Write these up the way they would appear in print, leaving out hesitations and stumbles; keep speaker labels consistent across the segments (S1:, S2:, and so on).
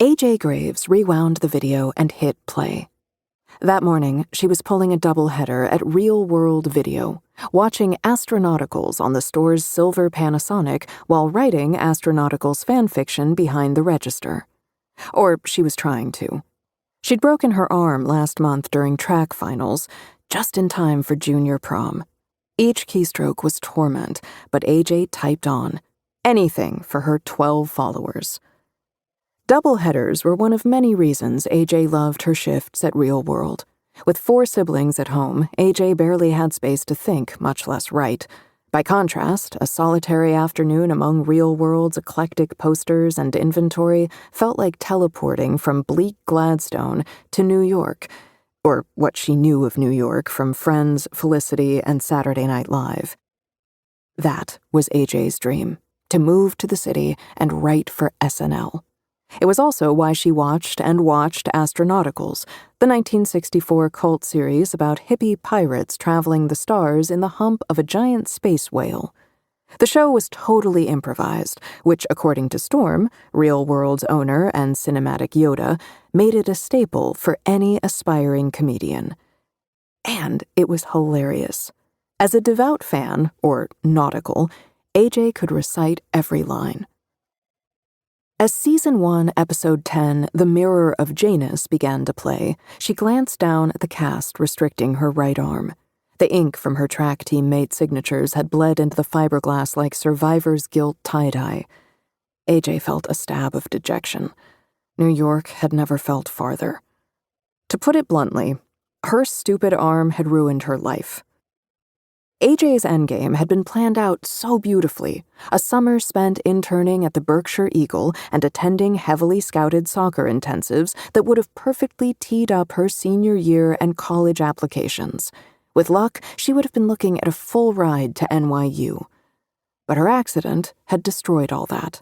S1: AJ Graves rewound the video and hit play. That morning, she was pulling a doubleheader at Real World Video, watching Astronauticals on the store's silver Panasonic while writing Astronauticals fanfiction behind the register. Or she was trying to. She'd broken her arm last month during track finals, just in time for junior prom. Each keystroke was torment, but AJ typed on. Anything for her 12 followers. Doubleheaders were one of many reasons AJ loved her shifts at Real World. With 4 siblings at home, AJ barely had space to think, much less write. By contrast, a solitary afternoon among Real World's eclectic posters and inventory felt like teleporting from bleak Gladstone to New York, or what she knew of New York from Friends, Felicity, and Saturday Night Live. That was AJ's dream, to move to the city and write for SNL. It was also why she watched Astronauticals, the 1964 cult series about hippie pirates traveling the stars in the hump of a giant space whale. The show was totally improvised, which, according to Storm, Real World's owner and cinematic Yoda, made it a staple for any aspiring comedian. And it was hilarious. As a devout fan, or nautical, AJ could recite every line. As Season 1, Episode 10, The Mirror of Janus began to play, she glanced down at the cast restricting her right arm. The ink from her track teammate signatures had bled into the fiberglass like survivor's guilt tie-dye. AJ felt a stab of dejection. New York had never felt farther. To put it bluntly, her stupid arm had ruined her life. AJ's endgame had been planned out so beautifully, a summer spent interning at the Berkshire Eagle and attending heavily scouted soccer intensives that would have perfectly teed up her senior year and college applications. With luck, she would have been looking at a full ride to NYU. But her accident had destroyed all that.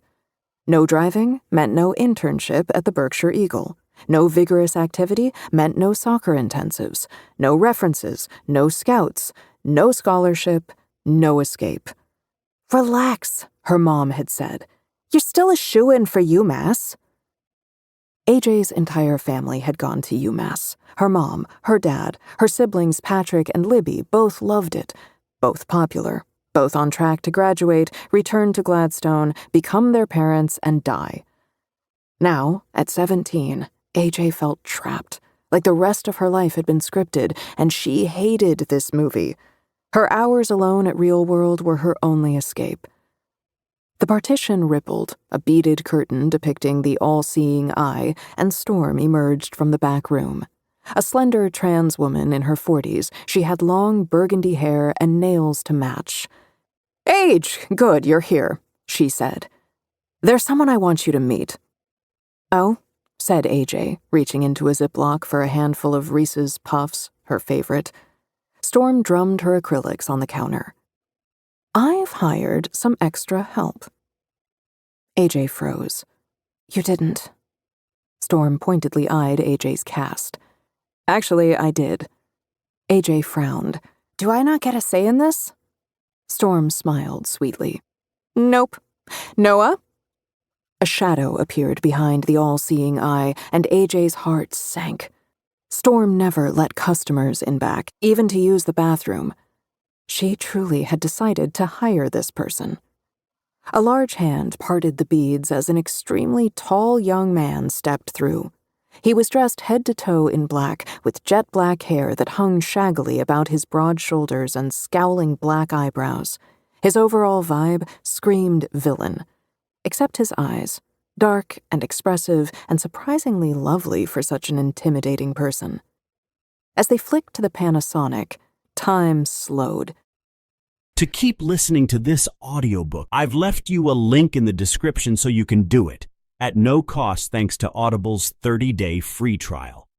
S1: No driving meant no internship at the Berkshire Eagle. No vigorous activity meant no soccer intensives. No references, no scouts, no scholarship, no escape. Relax, her mom had said. You're still a shoo-in for UMass. AJ's entire family had gone to UMass. Her mom, her dad, her siblings Patrick and Libby both loved it, both popular, both on track to graduate, return to Gladstone, become their parents, and die. Now, at 17, AJ felt trapped, like the rest of her life had been scripted, and she hated this movie. Her hours alone at Real World were her only escape. The partition rippled, a beaded curtain depicting the all-seeing eye, and Storm emerged from the back room. A slender trans woman in her 40s, she had long burgundy hair and nails to match. "Age, good, you're here," she said. "There's someone I want you to meet." "Oh?" said AJ, reaching into a Ziploc for a handful of Reese's Puffs, her favorite. Storm drummed her acrylics on the counter. "I've hired some extra help." AJ froze. "You didn't." Storm pointedly eyed AJ's cast. "Actually, I did." AJ frowned. "Do I not get a say in this?" Storm smiled sweetly. "Nope. Noah?" A shadow appeared behind the all-seeing eye, and AJ's heart sank. Storm never let customers in back, even to use the bathroom. She truly had decided to hire this person. A large hand parted the beads as an extremely tall young man stepped through. He was dressed head to toe in black, with jet black hair that hung shaggily about his broad shoulders and scowling black eyebrows. His overall vibe screamed villain, except his eyes. Dark and expressive and surprisingly lovely for such an intimidating person. As they flicked to the Panasonic, time slowed.
S2: To keep listening to this audiobook, I've left you a link in the description so you can do it, at no cost thanks to Audible's 30-day free trial.